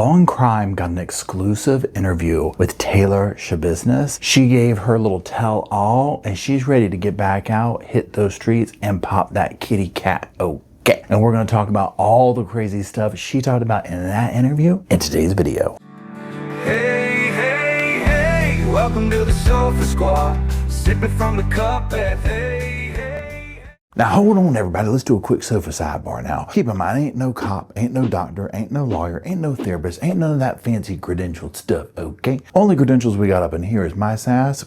Law and Crime got an exclusive interview with Taylor Schabusiness. She gave her little tell-all, and she's ready to get back out, hit those streets, and pop that kitty cat. Okay. And we're going to talk about all the crazy stuff she talked about in that interview in today's video. Hey, hey, hey, welcome to the Sofa Squad. Sipping from the cup at hey. Now hold on everybody, let's do a quick sofa sidebar now. Keep in mind, ain't no cop, ain't no doctor, ain't no lawyer, ain't no therapist, ain't none of that fancy credentialed stuff, okay? Only credentials we got up in here is my sass,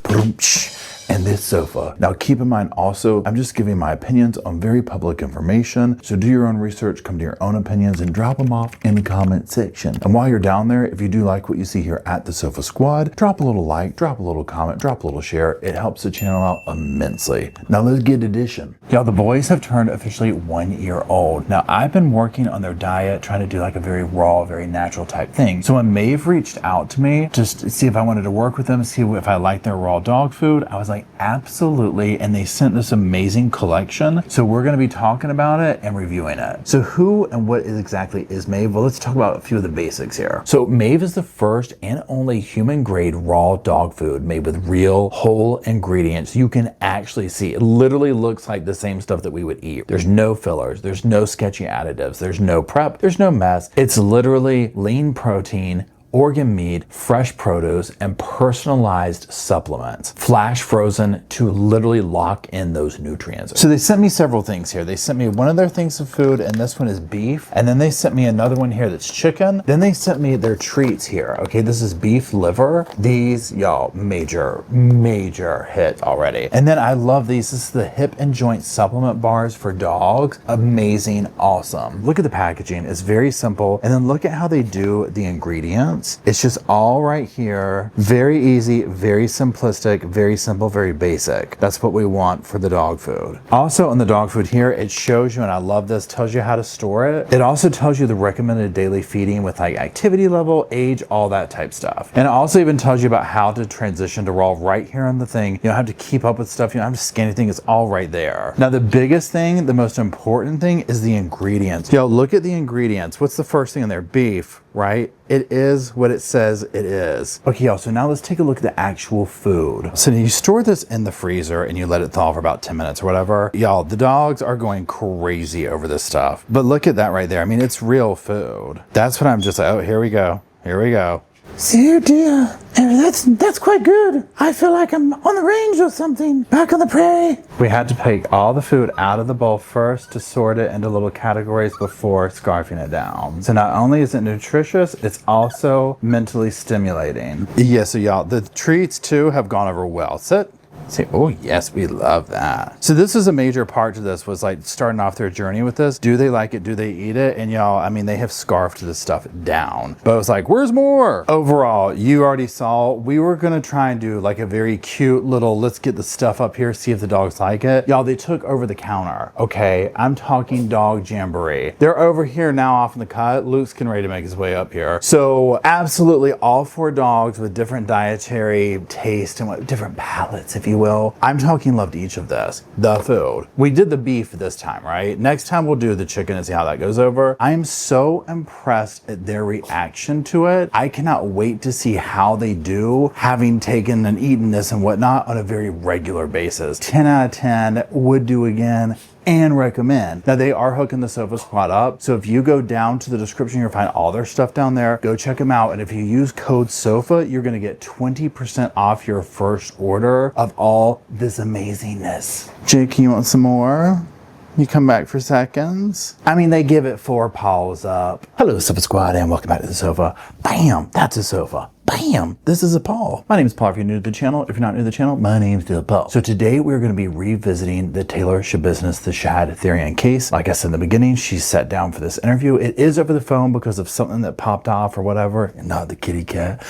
and this sofa. Now keep in mind also, I'm just giving my opinions on very public information, so do your own research, come to your own opinions, and drop them off in the comment section. And while you're down there, if you do like what you see here at the Sofa Squad, drop a little like, drop a little comment, drop a little share. It helps the channel out immensely. Now let's get to dishing. Y'all, the boys have turned officially 1 year old. Now I've been working on their diet, trying to do like a very raw, very natural type thing. So when Maeve reached out to me just to see if I wanted to work with them, see if I liked their raw dog food, I was like, absolutely. And they sent this amazing collection. So we're going to be talking about it and reviewing it. So who and what exactly is Maeve? Well, let's talk about a few of the basics here. So Maeve is the first and only human grade raw dog food made with real whole ingredients. You can actually see it literally looks like the same stuff that we would eat. There's no fillers, there's no sketchy additives, there's no prep, there's no mess. It's literally lean protein, organ meat, fresh produce, and personalized supplements, flash frozen to literally lock in those nutrients. So they sent me several things here. They sent me one of their things of food, and this one is beef. And then they sent me another one here that's chicken. Then they sent me their treats here. Okay, this is beef liver. These, y'all, major hit already. And then I love these. This is the hip and joint supplement bars for dogs. Amazing, awesome. Look at the packaging. It's very simple. And then look at how they do the ingredients. It's just all right here. Very easy, very simplistic, very simple, very basic. That's what we want for the dog food. Also on the dog food here, it shows you, and I love this, tells you how to store it. It also tells you the recommended daily feeding with like activity level, age, all that type stuff. And it also even tells you about how to transition to raw right here on the thing. You don't have to keep up with stuff. You don't have to scan anything. It's all right there. Now the biggest thing, the most important thing is the ingredients. Yo, look at the ingredients. What's the first thing in there? Beef, right? It is what it says it is. Okay, y'all, so now let's take a look at the actual food. So you store this in the freezer and you let it thaw for about 10 minutes or whatever. Y'all, the dogs are going crazy over this stuff. But look at that right there. I mean, it's real food. That's what I'm just like, oh, here we go. Here we go. Oh dear, that's quite good. I feel like I'm on the range or something, back on the prairie. We had to take all the food out of the bowl first to sort it into little categories before scarfing it down. So not only is it nutritious, it's also mentally stimulating. Yeah, so y'all, the treats too have gone over well. Sit. Say, oh yes, we love that. So this is a major part to this, was like starting off their journey with this. Do they like it? Do they eat it? And y'all, I mean, they have scarfed this stuff down. But it was like, where's more? Overall, you already saw, we were gonna try and do like a very cute little, let's get the stuff up here, see if the dogs like it. Y'all, they took over the counter. Okay, I'm talking dog jamboree. They're over here now off in the cut. Luke's getting ready to make his way up here. So absolutely all 4 dogs with different dietary taste and what different palates, if you will. I'm talking loved each of this. The food. We did the beef this time, right? Next time we'll do the chicken and see how that goes over. I am so impressed at their reaction to it. I cannot wait to see how they do, having taken and eaten this and whatnot on a very regular basis. 10 out of 10, would do again, and recommend. Now they are hooking the Sofa Squad up, so if you go down to the description, you'll find all their stuff down there. Go check them out, and if you use code SOFA, you're gonna get 20% off your first order of all this amazingness. Jake, you want some more? You come back for seconds. I mean, they give it 4 paws up. Hello, Sofa Squad, and welcome back to the sofa. Bam, that's a sofa. Bam! This is a Paul. My name is Paul if you're new to the channel. If you're not new to the channel, my name's still Paul. So today we're going to be revisiting the Taylor Schabusiness, the Shad Therian case. Like I said in the beginning, she sat down for this interview. It is over the phone because of something that popped off or whatever, and not the kitty cat.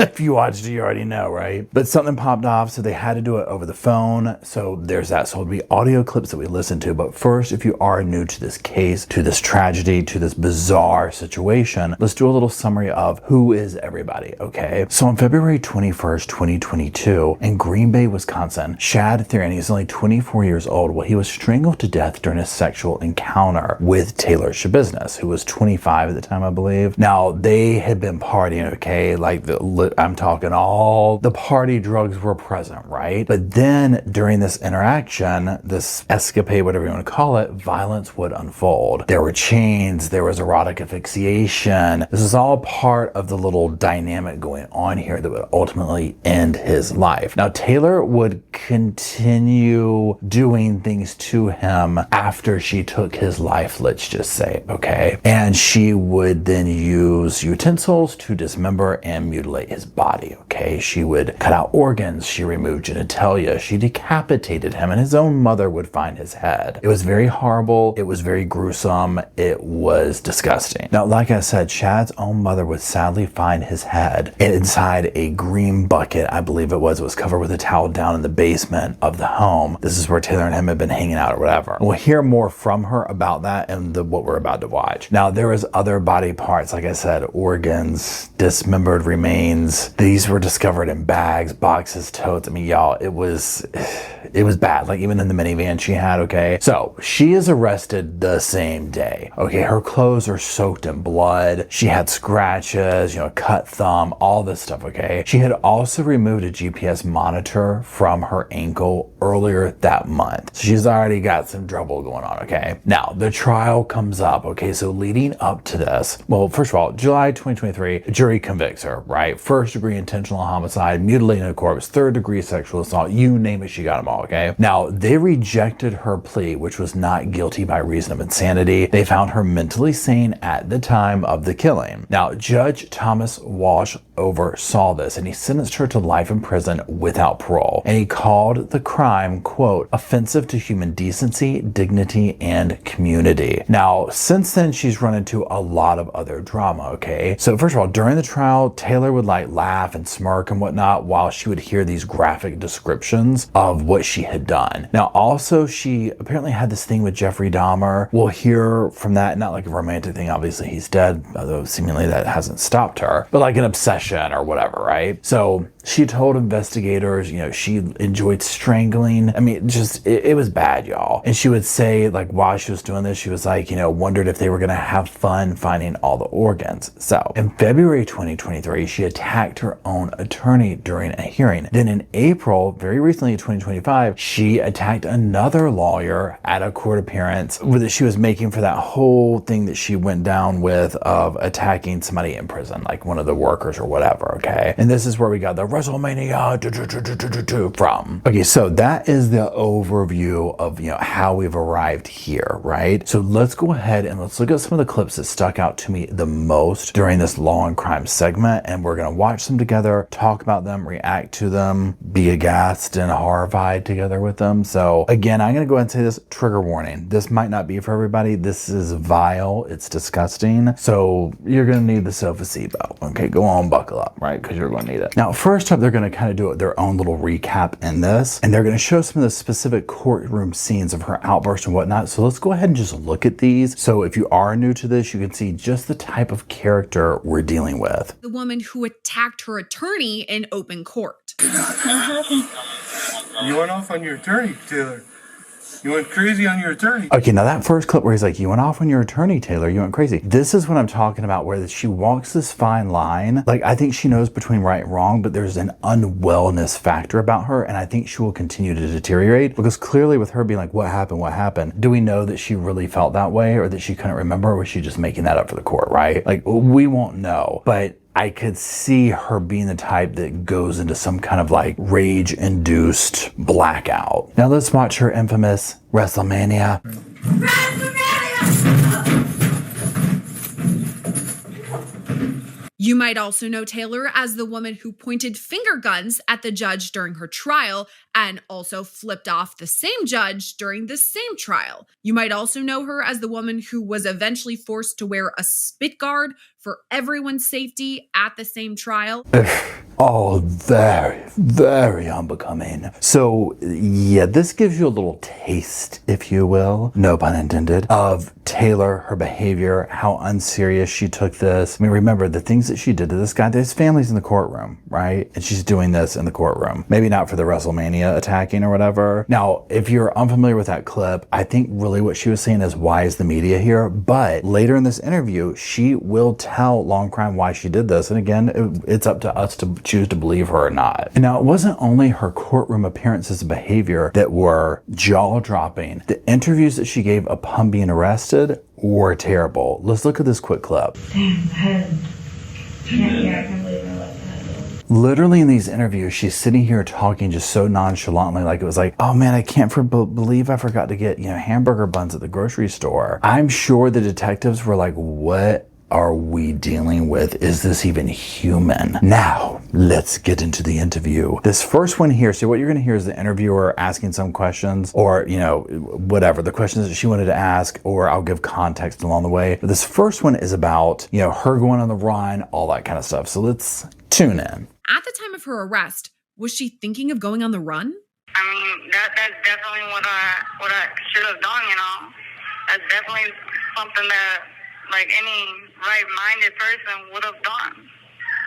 If you watched it, you already know, right? But something popped off, so they had to do it over the phone. So there's that. So it'll be audio clips that we listen to. But first, if you are new to this case, to this tragedy, to this bizarre situation, let's do a little summary of who is everybody. okay? So on February 21st, 2022, in Green Bay, Wisconsin, Shad Theron, he's only 24 years old. Well, he was strangled to death during a sexual encounter with Taylor Schabusiness, who was 25 at the time, I believe. Now, they had been partying, okay? Like, I'm talking all the party drugs were present, right? But then during this interaction, this escapade, whatever you want to call it, violence would unfold. There were chains, there was erotic asphyxiation. This is all part of the little dynamic going on here that would ultimately end his life. Now, Taylor would continue doing things to him after she took his life, let's just say, okay? And she would then use utensils to dismember and mutilate his body, okay? She would cut out organs, she removed genitalia, she decapitated him, and his own mother would find his head. It was very horrible, it was very gruesome, it was disgusting. Now, like I said, Shad's own mother would sadly find his head inside a green bucket, I believe it was covered with a towel down in the basement of the home. This is where Taylor and him had been hanging out or whatever. And we'll hear more from her about that and what we're about to watch. Now, there was other body parts, like I said, organs, dismembered remains. These were discovered in bags, boxes, totes. I mean, y'all, it was bad. Like, even in the minivan she had, okay? So she is arrested the same day, okay? Her clothes are soaked in blood. She had scratches, cut thumb, all this stuff, okay? She had also removed a GPS monitor from her ankle earlier that month. So she's already got some trouble going on, okay? Now, the trial comes up, okay? So leading up to this, well, first of all, July 2023, a jury convicts her, right? First degree intentional homicide, mutilating a corpse, third degree sexual assault, you name it, she got them all, okay? Now, they rejected her plea, which was not guilty by reason of insanity. They found her mentally sane at the time of the killing. Now, Judge Thomas Walsh oversaw this, and he sentenced her to life in prison without parole. And he called the crime, quote, offensive to human decency, dignity, and community. Now, since then, she's run into a lot of other drama, okay? So first of all, during the trial, Taylor would like laugh and smirk and whatnot while she would hear these graphic descriptions of what she had done. Now, also, she apparently had this thing with Jeffrey Dahmer. We'll hear from that, not like a romantic thing, obviously he's dead, although seemingly that hasn't stopped her, but like an obsession or whatever, right? So she told investigators, she enjoyed strangling. I mean, it was bad, y'all. And she would say, like, while she was doing this, she was like, wondered if they were gonna have fun finding all the organs. So in February 2023, she attacked her own attorney during a hearing. Then in April, very recently, 2025, she attacked another lawyer at a court appearance that she was making for that whole thing that she went down with of attacking somebody in prison, like one of the workers or whatever, okay? And this is where we got the WrestleMania from. Okay, so that is the overview of, how we've arrived here, right? So let's go ahead and let's look at some of the clips that stuck out to me the most during this law and crime segment, and we're gonna watch them together, talk about them, react to them, be aghast and horrified together with them. So again, I'm gonna go ahead and say this, trigger warning. This might not be for everybody. This is vile, it's disgusting. So you're gonna need the sofa seat belt. Okay, go on, buckle up, right? Because you're gonna need it. Now, first up, they're gonna kind of do their own little recap in this, and they're gonna show some of the specific courtroom scenes of her outburst and whatnot. So let's go ahead and just look at these. So if you are new to this, you can see just the type of character we're dealing with. The woman who attacked her attorney in open court. You went off on your attorney, Taylor. You went crazy on your attorney. Okay, now that first clip where he's like, you went off on your attorney, Taylor, you went crazy. This is what I'm talking about, where she walks this fine line. Like, I think she knows between right and wrong, but there's an unwellness factor about her, and I think she will continue to deteriorate, because clearly with her being like, what happened? Do we know that she really felt that way, or that she couldn't remember, or was she just making that up for the court, right? Like, we won't know, but I could see her being the type that goes into some kind of like rage-induced blackout. Now let's watch her infamous WrestleMania. You might also know Taylor as the woman who pointed finger guns at the judge during her trial and also flipped off the same judge during the same trial. You might also know her as the woman who was eventually forced to wear a spit guard for everyone's safety at the same trial. Oh, very, very unbecoming. So, yeah, this gives you a little taste, if you will, no pun intended, of Taylor, her behavior, how unserious she took this. I mean, remember the things that she did to this guy. There's families in the courtroom, right? And she's doing this in the courtroom. Maybe not for the WrestleMania attacking or whatever. Now, if you're unfamiliar with that clip, I think really what she was saying is, why is the media here? But later in this interview, she will tell Long Crime why she did this. And again, it's up to us to choose to believe her or not. And now, it wasn't only her courtroom appearances and behavior that were jaw-dropping. The interviews that she gave upon being arrested were terrible. Let's look at this quick clip. Damn, head. Yeah, I can't believe I let that go. Literally in these interviews, she's sitting here talking just so nonchalantly, like it was like, oh man, I can't believe I forgot to get, hamburger buns at the grocery store. I'm sure the detectives were like, what are we dealing with? Is this even human? Now, let's get into the interview. This first one here, so what you're gonna hear is the interviewer asking some questions, or, whatever, the questions that she wanted to ask, or I'll give context along the way. But this first one is about, her going on the run, all that kind of stuff. So let's tune in. At the time of her arrest, was she thinking of going on the run? I mean, that's definitely what I should have done, That's definitely something that, like, any right-minded person would have done.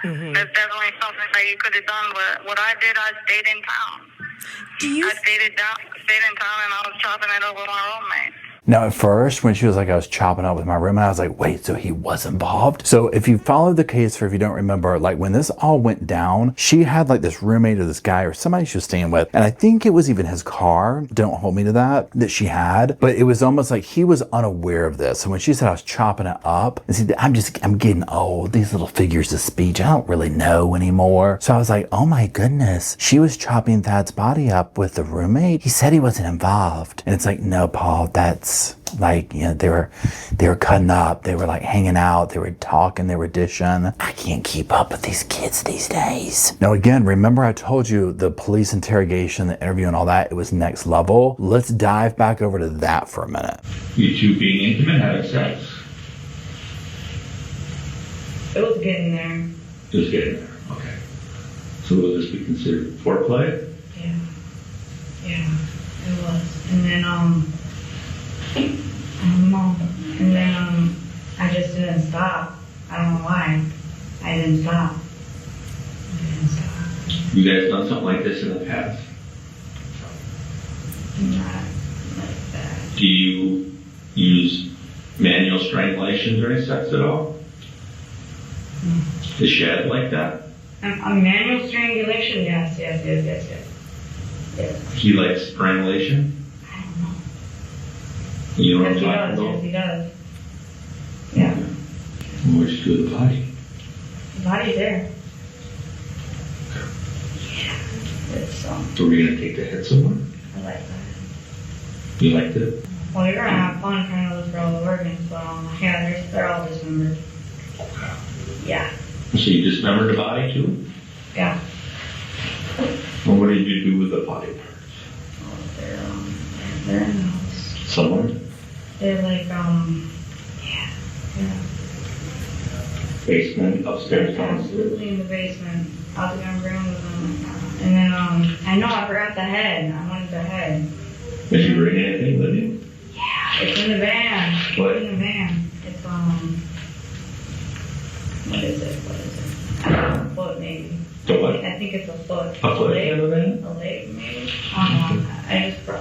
Mm-hmm. That's definitely something that you could have done. But what I did, I stayed in town. I stayed in town and I was chopping it up with my roommate. Now, at first, when she was like, I was chopping up with my roommate, I was like, wait, so he was involved? So if you followed the case, or if you don't remember, like when this all went down, she had like this roommate or this guy or somebody she was staying with. And I think it was even his car, don't hold me to that she had. But it was almost like he was unaware of this. So when she said I was chopping it up, and see, I'm getting old. These little figures of speech, I don't really know anymore. So I was like, oh my goodness, she was chopping Thad's body up with the roommate. He said he wasn't involved. And it's like, no, Paul, that's like, they were cutting up, they were like hanging out, they were talking, they were dishing. I can't keep up with these kids these days. Now again, remember I told you the police interrogation, the interview and all that, it was next level. Let's dive back over to that for a minute. You two being intimate, having sex? It was getting there. It was getting there, okay. So will this be considered foreplay? Yeah, it was. And then, I don't know. And then I just didn't stop. I don't know why. I didn't stop. You guys done something like this in the past? Not like that. Do you use manual strangulation during sex at all? Is Shad like that? A manual strangulation? Yes. He likes strangulation? I don't know. You know what I'm Yes, talking about? he does. Yeah. Where'd you do the body? The body's there. Yeah. It's, So we're gonna take the head somewhere? I like that. You liked it? Well, you're gonna have fun trying to look for all the organs, but yeah, they're all dismembered. Yeah. So you dismembered the body too? Yeah. Well, what did you do with the body parts? Oh, they're in the house. Somewhere? They're like, yeah. Basement, upstairs, downstairs? Absolutely in the basement. I was gonna bring them with them. And then, I know I forgot the head. I wanted the head. Did you bring anything with you? Yeah, it's in the van. What? It's in the van. It's, what is it? I don't know, a foot maybe. The what? I think it's a foot. A foot in the van? A leg maybe. I don't know.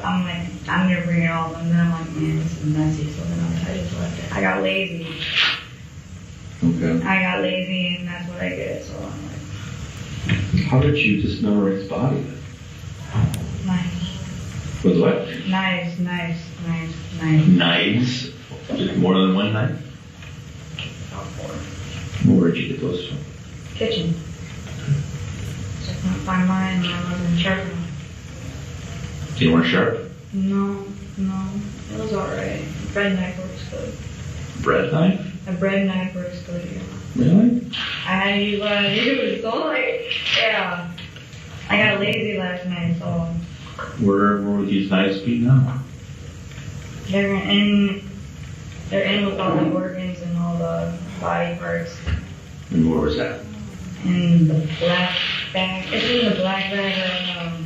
I'm like, I'm gonna bring it all, and then I'm like, man, this is messy, so then I just left it. I got lazy. Okay. I got lazy, and that's what I did, so I'm like, How did you dismember his body? knives. With what? Knives. Knives? Just more than one knife? About 4. Where'd you get those from? Kitchen. So I couldn't find mine, and I wasn't sharp enough. You weren't sharp? No. It was alright. A bread knife works good. Bread knife? A bread knife works good, yeah. Really? I had to use what I used, so like, yeah. I got lazy last night, so. Where would these knives be now? They're in with all the organs and all the body parts. And where was that? In the black bag. It's in the black bag right now.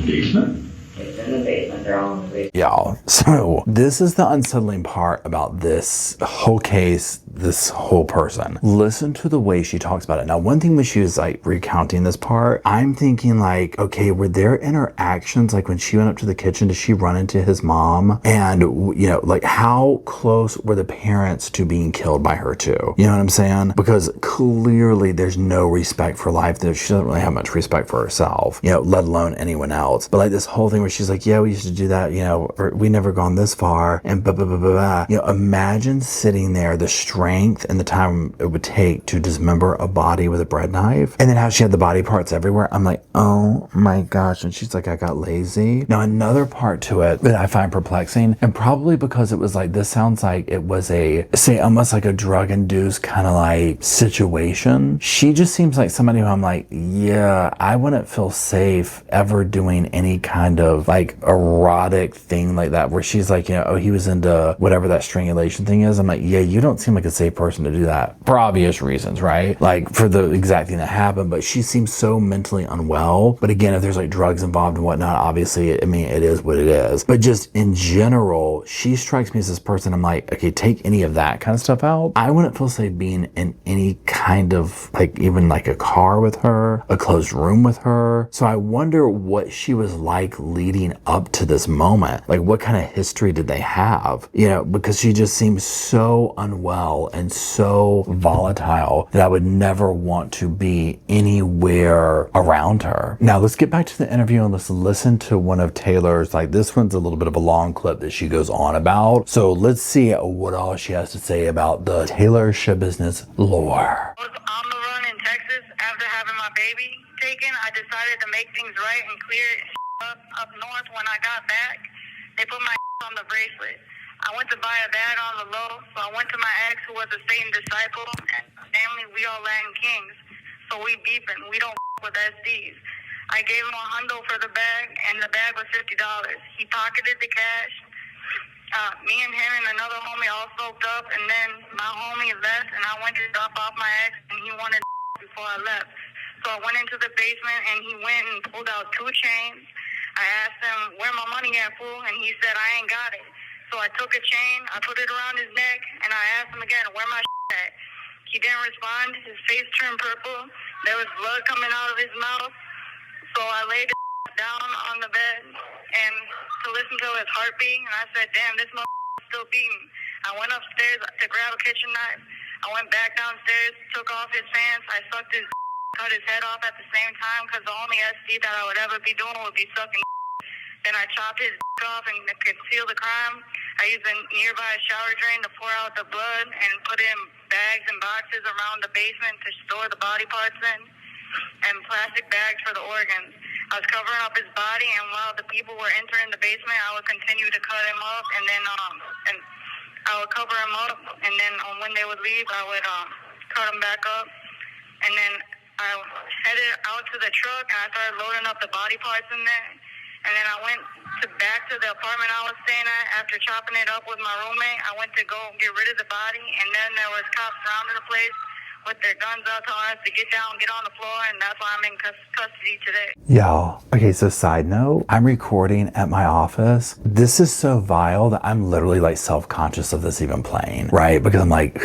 Basement? It's in the basement. They're all in the basement. Y'all, so this is the unsettling part about this whole case, this whole person. Listen to the way she talks about it. Now, one thing when she was like recounting this part, I'm thinking like, okay, were there interactions like when she went up to the kitchen, did she run into his mom? And, you know, like how close were the parents to being killed by her too? You know what I'm saying? Because clearly there's no respect for life there. She doesn't really have much respect for herself, you know, let alone anyone else. But like this whole thing where she's like, yeah, we used to do that, you know, or we never gone this far and blah, blah, blah, blah, blah. You know, imagine sitting there, the strength and the time it would take to dismember a body with a bread knife. And then how she had the body parts everywhere. I'm like, oh my gosh. And she's like, I got lazy. Now, another part to it that I find perplexing, and probably because it was like, this sounds like it was a, say, almost like a drug-induced kind of like situation. She just seems like somebody who I'm like, yeah, I wouldn't feel safe ever doing any kind of like erotic thing like that, where she's like, you know, oh, he was into whatever that strangulation thing is. I'm like, yeah, you don't seem like a safe person to do that for obvious reasons, right? Like for the exact thing that happened, but she seems so mentally unwell. But again, if there's like drugs involved and whatnot, obviously, I mean, it is what it is. But just in general, she strikes me as this person. I'm like, okay, take any of that kind of stuff out. I wouldn't feel safe being in any kind of like, even like a car with her, a closed room with her. So I wonder what she was like leading up to this moment. Like what kind of history did they have? You know, because she just seems so unwell and so volatile that I would never want to be anywhere around her. Now let's get back to the interview and let's listen to one of Taylor's, like this one's a little bit of a long clip that she goes on about. So let's see what all she has to say about the Taylor Schabusiness lore. I was on the run in Texas after having my baby taken. I decided to make things right and clear up north. When I got back, they put my on the bracelet. I went to buy a bag on the low, so I went to my ex who was a Satan disciple, and family, we all Latin kings. So we beeping, we don't with SDs. I gave him $100 for the bag, and the bag was $50. He pocketed the cash. Me and him and another homie all soaked up, and then my homie left, and I went to drop off my ex, and he wanted before I left. So I went into the basement, and he went and pulled out 2 chains. I asked him, where my money at, fool? And he said, I ain't got it. So I took a chain, I put it around his neck, and I asked him again, where my at? He didn't respond. His face turned purple. There was blood coming out of his mouth. So I laid down on the bed and to listen to his heartbeat, and I said, damn, this motherfucker's still beating. I went upstairs to grab a kitchen knife. I went back downstairs, took off his pants. I sucked his cut his head off at the same time, because the only SD that I would ever be doing would be sucking. Then I chopped his off and concealed the crime. I used a nearby shower drain to pour out the blood and put in bags and boxes around the basement to store the body parts in, and plastic bags for the organs. I was covering up his body, and while the people were entering the basement, I would continue to cut him up, and then and I would cover him up, and then when they would leave, I would cut him back up, and then I headed out to the truck, and I started loading up the body parts in there. And then I went back to the apartment I was staying at after chopping it up with my roommate. I went to go get rid of the body, and then there was cops surrounding the place with their guns out telling us to get down, get on the floor, and that's why I'm in custody today. Y'all, okay, so side note, I'm recording at my office. This is so vile that I'm literally like self-conscious of this even playing, right? Because I'm like,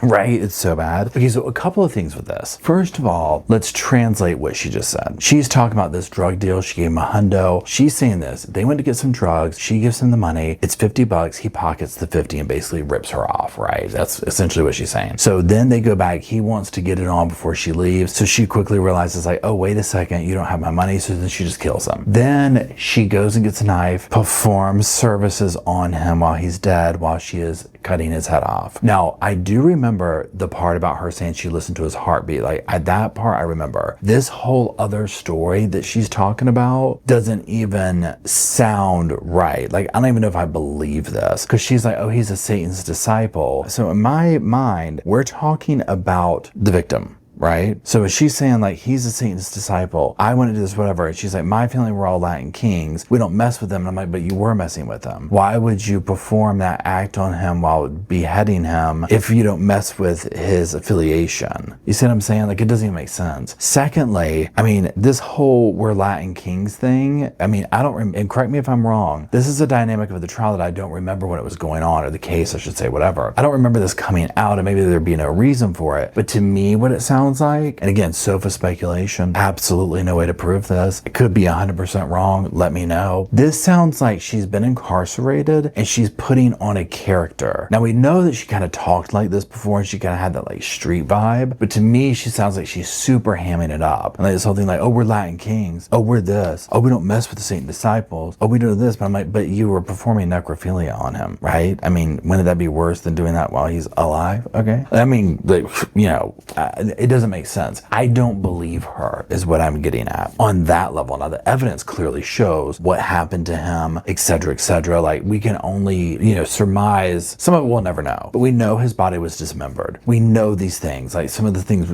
right? It's so bad. Okay, so a couple of things with this. First of all, let's translate what she just said. She's talking about this drug deal. She gave him $100. She's saying this. They went to get some drugs. She gives him the money. It's $50. He pockets the 50 and basically rips her off, right? That's essentially what she's saying. So then they go back. He wants to get it on before she leaves. So she quickly realizes like, oh, wait a second. You don't have my money. So then she just kills him. Then she goes and gets a knife, performs services on him while he's dead, while she is cutting his head off. Now, I do remember the part about her saying she listened to his heartbeat. Like at that part, I remember. This whole other story that she's talking about doesn't even sound right. Like, I don't even know if I believe this, because she's like, oh, he's a Satan's disciple. So in my mind, we're talking about the victim, right? So is she saying like, he's a Satan's disciple, I want to do this, whatever, and she's like, my family were all Latin kings, we don't mess with them. And I'm like, but you were messing with them. Why would you perform that act on him while beheading him if you don't mess with his affiliation? You see what I'm saying? Like, it doesn't even make sense. Secondly, I mean, this whole we're Latin kings thing, I mean, I don't, and correct me if I'm wrong, this is a dynamic of the trial that I don't remember when it was going on, or the case, I should say, whatever. I don't remember this coming out, and maybe there'd be no reason for it. But to me, what it sounds like, and again, sofa speculation, absolutely no way to prove this. It could be 100% wrong. Let me know. This sounds like she's been incarcerated and she's putting on a character. Now, we know that she kind of talked like this before and she kind of had that like street vibe, but to me, she sounds like she's super hamming it up. And like this whole thing like, oh, we're Latin kings. Oh, we're this. Oh, we don't mess with the Saint disciples. Oh, we do this. But I'm like, but you were performing necrophilia on him, right? I mean, wouldn't that be worse than doing that while he's alive? Okay. I mean, like, you know, it doesn't make sense. I don't believe her is what I'm getting at on that level. Now, the evidence clearly shows what happened to him, etc., etc. Like, we can only, you know, surmise. Some of it we'll never know, but we know his body was dismembered. We know these things. Like, some of the things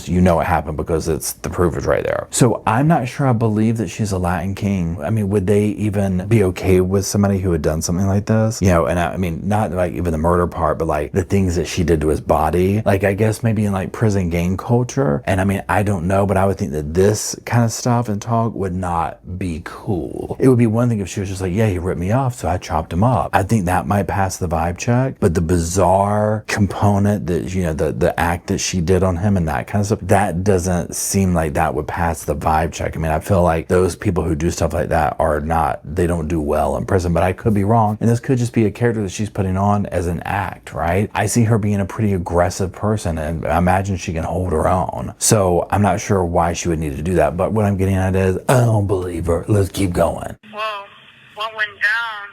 you know it happened because it's the proof is right there. So I'm not sure I believe that she's a Latin king. I mean, would they even be okay with somebody who had done something like this? You know, and I mean, not like even the murder part, but like the things that she did to his body. Like, I guess maybe in like prison gang culture. And I mean, I don't know, but I would think that this kind of stuff and talk would not be cool. It would be one thing if she was just like, yeah, he ripped me off, so I chopped him up. I think that might pass the vibe check, but the bizarre component that, you know, the act that she did on him and that kind of stuff, that doesn't seem like that would pass the vibe check. I mean, I feel like those people who do stuff like that they don't do well in prison, but I could be wrong. And this could just be a character that she's putting on as an act, right? I see her being a pretty aggressive person, and I imagine she can hold her own. So I'm not sure why she would need to do that, but what I'm getting at is, I don't believe her. Let's keep going. Well, what went down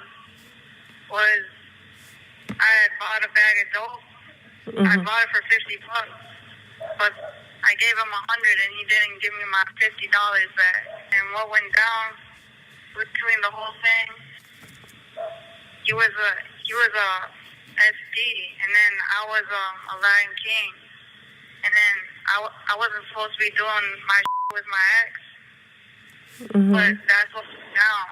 was I had bought a bag of dope. I bought it for $50, but I gave him $100 and he didn't give me my $50 back. And what went down between the whole thing, he was a SD, and then I was a Latin king, and then I wasn't supposed to be doing my with my ex, but that's what went down.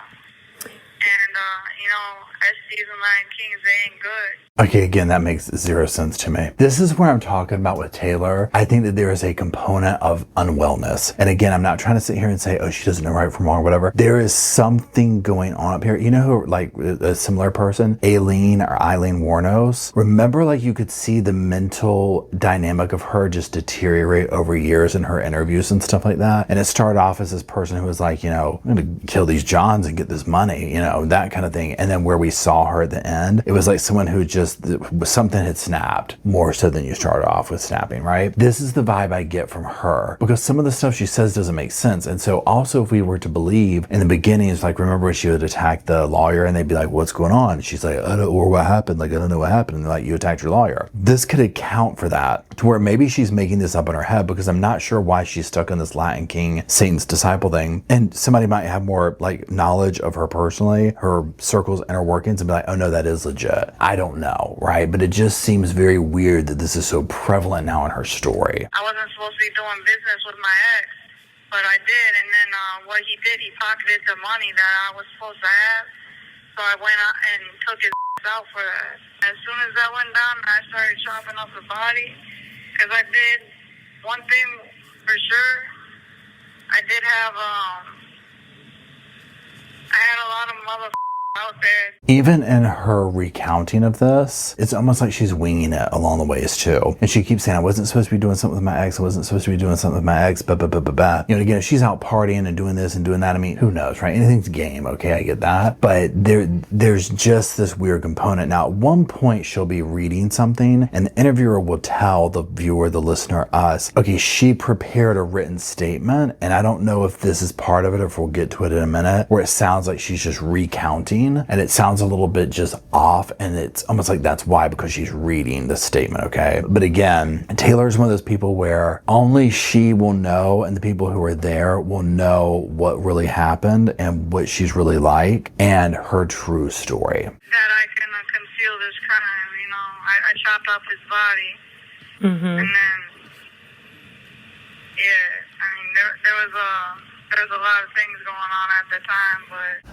And you know, SDs and Latin kings, they ain't good. Okay, again, that makes zero sense to me. This is where I'm talking about with Taylor. I think that there is a component of unwellness. And again, I'm not trying to sit here and say, oh, she doesn't know right from wrong or whatever. There is something going on up here. You know who, like, a similar person? Eileen Warnos. Remember, like, you could see the mental dynamic of her just deteriorate over years in her interviews and stuff like that. And it started off as this person who was like, you know, I'm going to kill these Johns and get this money, you know, that kind of thing. And then where we saw her at the end, it was like someone who just something had snapped more so than you started off with snapping, right? This is the vibe I get from her, because some of the stuff she says doesn't make sense. And so also, if we were to believe in the beginning, it's like, remember when she would attack the lawyer and they'd be like, what's going on? She's like, I don't know what happened. Like, I don't know what happened. And they're like, you attacked your lawyer. This could account for that, to where maybe she's making this up in her head, because I'm not sure why she's stuck in this Latin king, Satan's disciple thing. And somebody might have more like knowledge of her personally, her circles, inner workings, and be like, oh no, that is legit. I don't know. Right? But it just seems very weird that this is so prevalent now in her story. I wasn't supposed to be doing business with my ex, but I did. And then what he did, he pocketed the money that I was supposed to have. So I went out and took his out for that. As soon as that went down, I started chopping up the body. Because I did one thing for sure. I did have, I had a lot of motherfuckers out there. Even in her recounting of this, it's almost like she's winging it along the ways too. And she keeps saying, I wasn't supposed to be doing something with my ex. I wasn't supposed to be doing something with my ex. You know, again, if she's out partying and doing this and doing that, I mean, who knows, right? Anything's game. Okay, I get that. But there's just this weird component. Now, at one point, she'll be reading something and the interviewer will tell the viewer, the listener, us, okay, she prepared a written statement. And I don't know if this is part of it or if we'll get to it in a minute, where it sounds like she's just recounting. And it sounds a little bit just off, and it's almost like that's why, because she's reading the statement, okay? But again, Taylor's one of those people where only she will know, and the people who are there will know what really happened and what she's really like and her true story. That I can conceal this crime, you know. I chopped up his body, and then Yeah, I mean, there was a lot of things going on at the time, but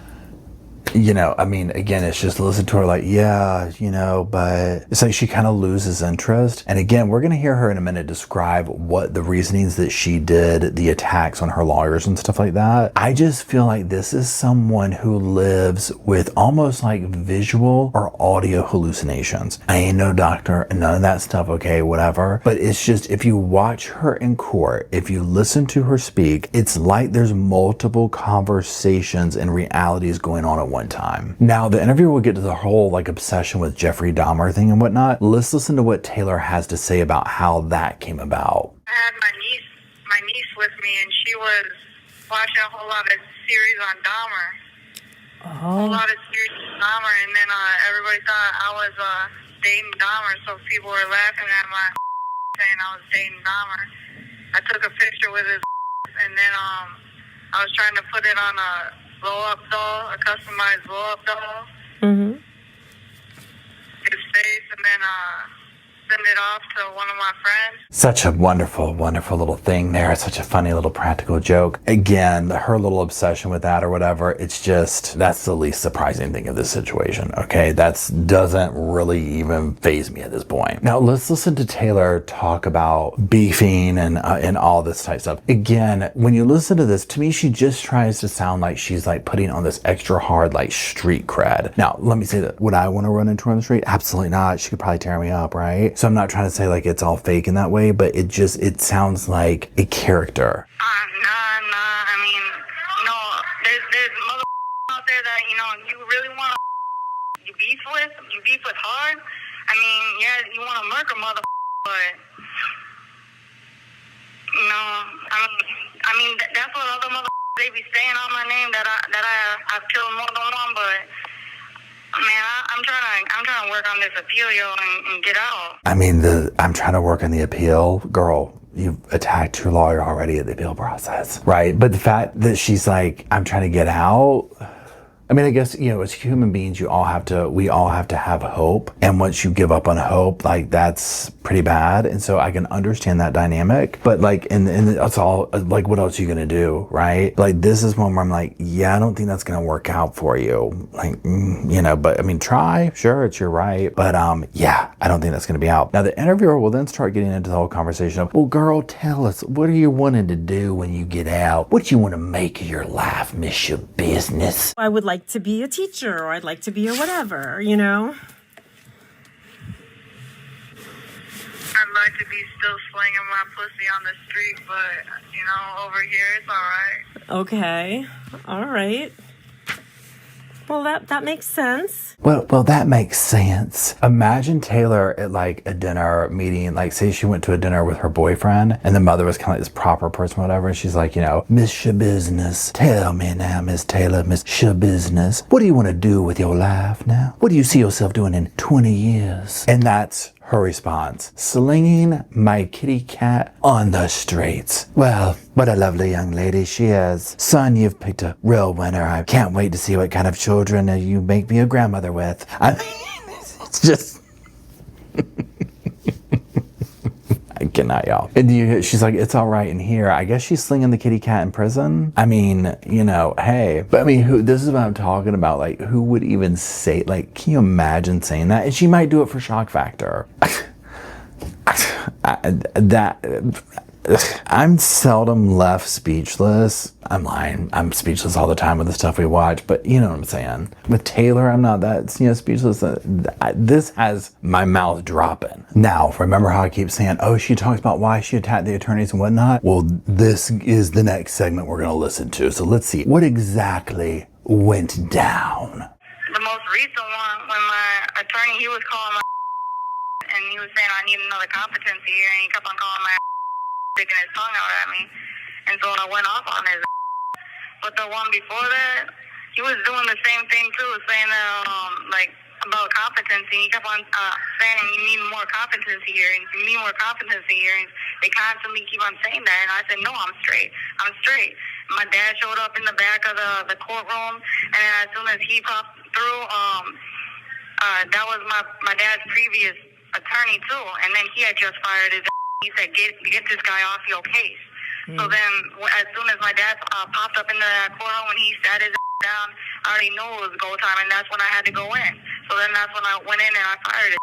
You know, I mean, again, it's just listen to her like, yeah, you know, but it's like she kind of loses interest. And again, we're going to hear her in a minute describe what the reasonings that she did, the attacks on her lawyers and stuff like that. I just feel like this is someone who lives with almost like visual or audio hallucinations. I ain't no doctor and none of that stuff, okay, whatever. But it's just, if you watch her in court, if you listen to her speak, it's like there's multiple conversations and realities going on at one time. Now, the interviewer will get to the whole like obsession with Jeffrey Dahmer thing and whatnot. Let's listen to what Taylor has to say about how that came about. I had my niece with me, and she was watching a whole lot of series on Dahmer. A whole lot of series on Dahmer, and then everybody thought I was dating Dahmer, so people were laughing at my saying I was dating Dahmer. I took a picture with his and then I was trying to put it on a blow-up doll, a customized blow-up doll. Mm-hmm. His face, and then send it off to one of my friends. Such a wonderful, wonderful little thing there. Such a funny little practical joke. Again, her little obsession with that or whatever, it's just, that's the least surprising thing of this situation, okay? That doesn't really even faze me at this point. Now, let's listen to Taylor talk about beefing and all this type of stuff. Again, when you listen to this, to me, she just tries to sound like she's like putting on this extra hard, like street cred. Now, let me say that, would I want to run into her on the street? Absolutely not. She could probably tear me up, right? So I'm not trying to say like it's all fake in that way, but it sounds like a character. Nah. I mean, there's mother out there that, you really want to beef with hard. I mean, yeah, you want to murk a mother, but, I mean, that's what other mother they be saying on my name, that I've killed more than one, but man, I'm trying to work on this appeal, and get out. I mean, I'm trying to work on the appeal. Girl, you've attacked your lawyer already at the appeal process, right? But the fact that she's like, I'm trying to get out. I mean, I guess, as human beings, we all have to have hope. And once you give up on hope, like that's pretty bad. And so I can understand that dynamic, but like, and that's all, like, what else are you going to do? Right? Like, this is one where I'm like, yeah, I don't think that's going to work out for you. Like, but I mean, try, sure, it's your right. But, yeah, I don't think that's going to be out. Now the interviewer will then start getting into the whole conversation of, well, girl, tell us, what are you wanting to do when you get out? What you want to make of your life, Miss Schabusiness? I would like to be a teacher, or I'd like to be a whatever, I'd like to be still slinging my pussy on the street, but, over here it's all right. Okay. All right. Well, that makes sense. Well, that makes sense. Imagine Taylor at like a dinner meeting, like say she went to a dinner with her boyfriend and the mother was kind of like this proper person, whatever. And she's like, Miss Schabusiness, tell me now, Miss Taylor, Miss Schabusiness, what do you want to do with your life now? What do you see yourself doing in 20 years? And that's her response: slinging my kitty cat on the streets. Well, what a lovely young lady she is. Son, you've picked a real winner. I can't wait to see what kind of children you make me a grandmother with. I mean, it's just... I cannot, y'all. And she's like, it's all right in here. I guess she's slinging the kitty cat in prison. I mean, hey. But I mean, this is what I'm talking about. Like, who would even say, like, can you imagine saying that? And she might do it for shock factor. I'm seldom left speechless. I'm lying. I'm speechless all the time with the stuff we watch, but you know what I'm saying. With Taylor, I'm not that speechless. This has my mouth dropping. Now, remember how I keep saying, she talks about why she attacked the attorneys and whatnot? Well, this is the next segment we're going to listen to. So let's see. What exactly went down? The most recent one, when my attorney, he was calling my and he was saying, I need another competency here, and he kept on calling my sticking his tongue out at me, and so I went off on his. But the one before that, he was doing the same thing too, saying about competency. He kept on saying, you need more competency hearings. You need more competency hearings. They constantly keep on saying that, and I said, no, I'm straight. My dad showed up in the back of the courtroom, and as soon as he popped through, that was my dad's previous attorney too, and then he had just fired his. He said, get this guy off your case. So then, as soon as my dad popped up into that courtroom, when he sat his down, I already knew it was go time, and that's when I had to go in. So then that's when I went in and I fired it.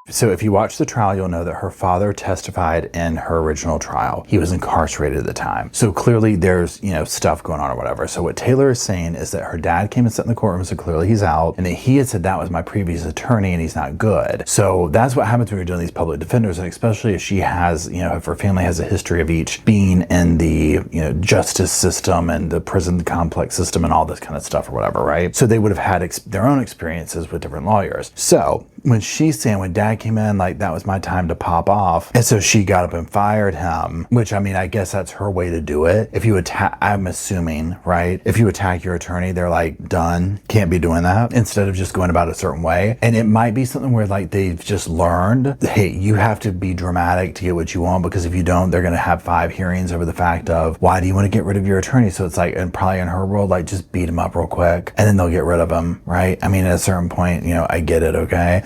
So if you watch the trial, you'll know that her father testified in her original trial. He was incarcerated at the time. So clearly there's, stuff going on or whatever. So what Taylor is saying is that her dad came and sat in the courtroom, so clearly he's out, and that he had said that was my previous attorney and he's not good. So that's what happens when you're doing these public defenders, and especially if she has, if her family has a history of each being in the, justice system and the prison complex system and all this kind of stuff or whatever, right? So they would have had their own experiences with different lawyers. So when she's saying when dad came in, like that was my time to pop off, and so she got up and fired him, which I guess that's her way to do it. If you attack, I'm assuming, right? If you attack your attorney, they're like, done, can't be doing that, instead of just going about it a certain way. And it might be something where like they've just learned, hey, you have to be dramatic to get what you want, because if you don't, they're going to have 5 hearings over the fact of why do you want to get rid of your attorney? So it's like, and probably in her world, like just beat him up real quick and then they'll get rid of him, right? At a certain point, I get it, okay?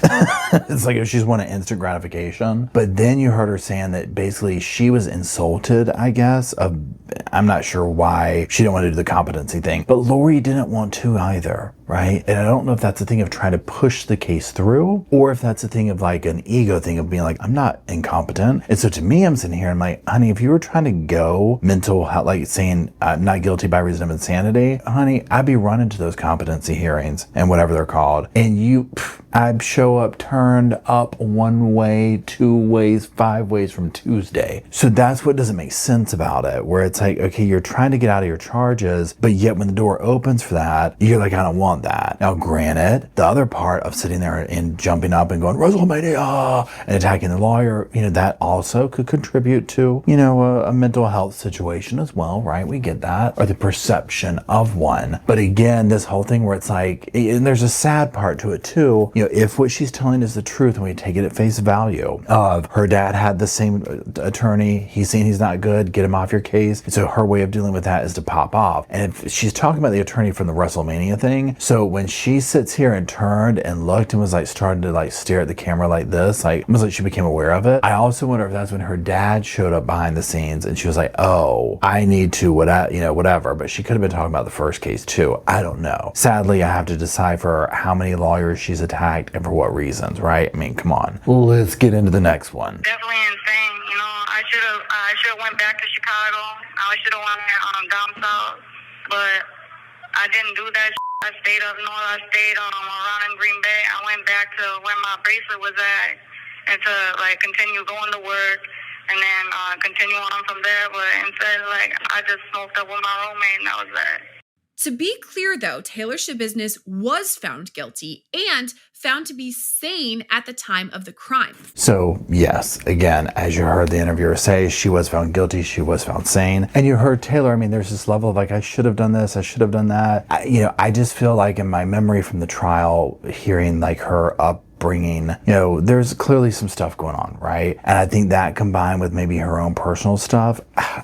It's like if she's wanting instant gratification. But then you heard her saying that basically she was insulted, I guess. I'm not sure why she didn't want to do the competency thing, but Lori didn't want to either, right? And I don't know if that's a thing of trying to push the case through, or if that's a thing of like an ego thing of being like, I'm not incompetent. And so to me, I'm sitting here, I'm like, honey, if you were trying to go mental health, like saying not guilty by reason of insanity, honey, I'd be running to those competency hearings and whatever they're called. And I'd show up turned up 1 way, 2 ways, 5 ways from Tuesday. So that's what doesn't make sense about it, where it's like, okay, you're trying to get out of your charges, but yet when the door opens for that, you're like, I don't want that. Now, granted, the other part of sitting there and jumping up and going, WrestleMania, and attacking the lawyer, that also could contribute to, a mental health situation as well, right? We get that, or the perception of one. But again, this whole thing where it's like, and there's a sad part to it too, if what she's telling is the truth and we take it at face value of her dad had the same attorney, he's saying he's not good, get him off your case. So her way of dealing with that is to pop off. And if she's talking about the attorney from the WrestleMania thing, so when she sits here and turned and looked and was like starting to like stare at the camera like this, like almost like she became aware of it. I also wonder if that's when her dad showed up behind the scenes and she was like, oh, I need to whatever. But she could have been talking about the first case too. I don't know. Sadly, I have to decipher how many lawyers she's attacked and for what reasons, right? Come on. Let's get into the next one. Definitely insane. I should have went back to Chicago. I should have went down south, but I didn't do that. I stayed up north. I stayed around in Green Bay. I went back to where my bracelet was at, and to continue going to work, and then continue on from there. But instead, I just smoked up with my roommate, and that was that. To be clear, though, Taylor Schabusiness was found guilty and found to be sane at the time of the crime. So, yes, again, as you heard the interviewer say, she was found guilty, she was found sane. And you heard Taylor, there's this level of I should have done this, I should have done that. I just feel like in my memory from the trial, hearing her upbringing, there's clearly some stuff going on, right? And I think that combined with maybe her own personal stuff,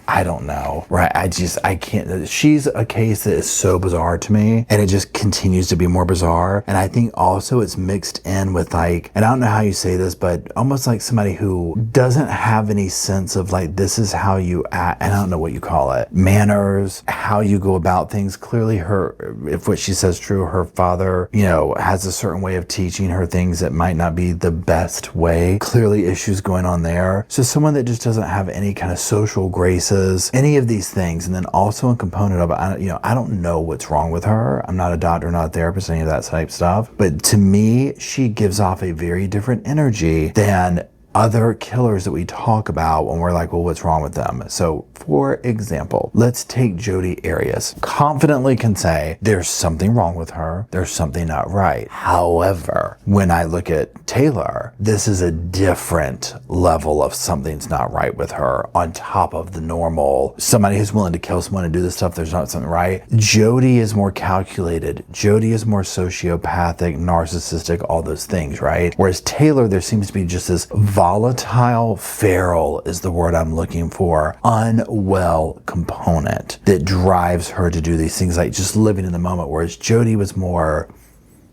I don't know, right? I can't, she's a case that is so bizarre to me, and it just continues to be more bizarre. And I think also it's mixed in with and I don't know how you say this, but almost like somebody who doesn't have any sense of this is how you act, and I don't know what you call it, manners, how you go about things. Clearly if what she says is true, her father, has a certain way of teaching her things that might not be the best way. Clearly issues going on there. So someone that just doesn't have any kind of social graces, any of these things, and then also a component of it, I don't know what's wrong with her. I'm not a doctor, not a therapist, any of that type stuff. But to me, she gives off a very different energy than other killers that we talk about when we're like, well, what's wrong with them? So for example, let's take Jodi Arias. Confidently can say there's something wrong with her. There's something not right. However, when I look at Taylor, this is a different level of something's not right with her on top of the normal. Somebody who's willing to kill someone and do this stuff, there's not something right. Jodi is more calculated. Jodi is more sociopathic, narcissistic, all those things, right? Whereas Taylor, there seems to be just this volatile, feral is the word I'm looking for, unwell component that drives her to do these things, like just living in the moment, whereas Jodi was more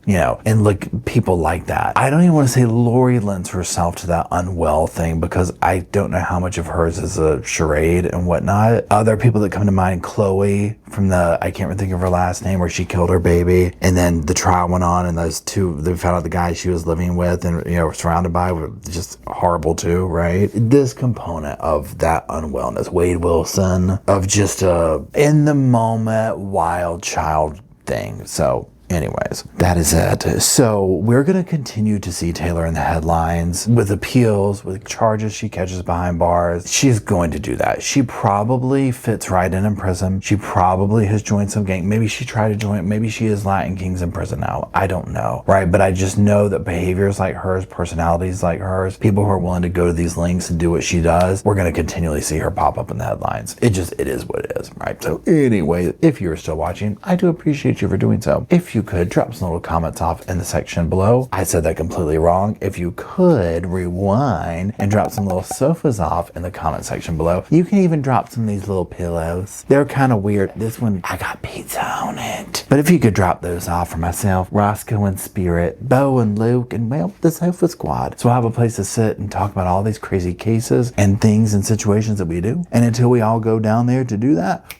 you know, and look, people like that. I don't even want to say Lori lends herself to that unwell thing because I don't know how much of hers is a charade and whatnot. Other people that come to mind, Chloe from the, I can't think of her last name, where she killed her baby, and then the trial went on, and those two, they found out the guy she was living with and, you know, surrounded by were just horrible too, right? This component of that unwellness, Wade Wilson, of just a in the moment wild child thing. So anyways, that is it. So we're going to continue to see Taylor in the headlines with appeals, with charges she catches behind bars. She's going to do that. She probably fits right in prison. She probably has joined some gang. Maybe she tried to join, maybe she is Latin Kings in prison now. I don't know, right? But I just know that behaviors like hers, personalities like hers, people who are willing to go to these links and do what she does, we're going to continually see her pop up in the headlines. It is what it is, right? So anyway, if you're still watching, I do appreciate you for doing so. If you could drop some little comments off in the section below. I said that completely wrong. If you could rewind and drop some little sofas off in the comment section below. You can even drop some of these little pillows. They're kind of weird. This one, I got pizza on it. But if you could drop those off for myself, Rosco and Spirit, Bo and Luke, and well, the Sofa Squad. So I'll have a place to sit and talk about all these crazy cases and things and situations that we do. And until we all go down there to do that,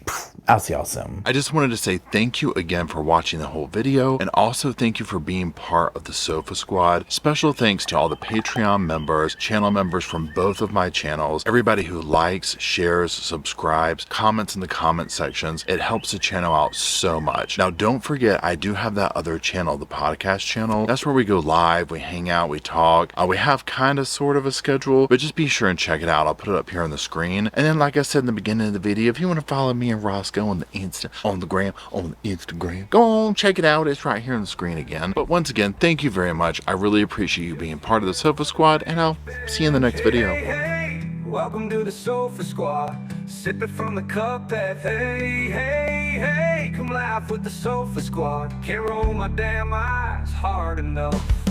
I'll see y'all soon. I just wanted to say thank you again for watching the whole video, and also thank you for being part of the Sofa Squad. Special thanks to all the Patreon members, channel members from both of my channels, everybody who likes, shares, subscribes, comments in the comment sections. It helps the channel out so much. Now don't forget, I do have that other channel, the podcast channel. That's where we go live, we hang out, we talk. We have kind of sort of a schedule, but just be sure and check it out. I'll put it up here on the screen. And then like I said in the beginning of the video, if you want to follow me and Rosco on the Instagram, go on, check it out. It's right here on the screen again. But once again, thank you very much. I really appreciate you being part of the Sofa Squad, and I'll see you in the next video. Hey, welcome to the Sofa Squad. Sipping from the cup that hey, come laugh with the Sofa Squad. Can't roll my damn eyes hard enough.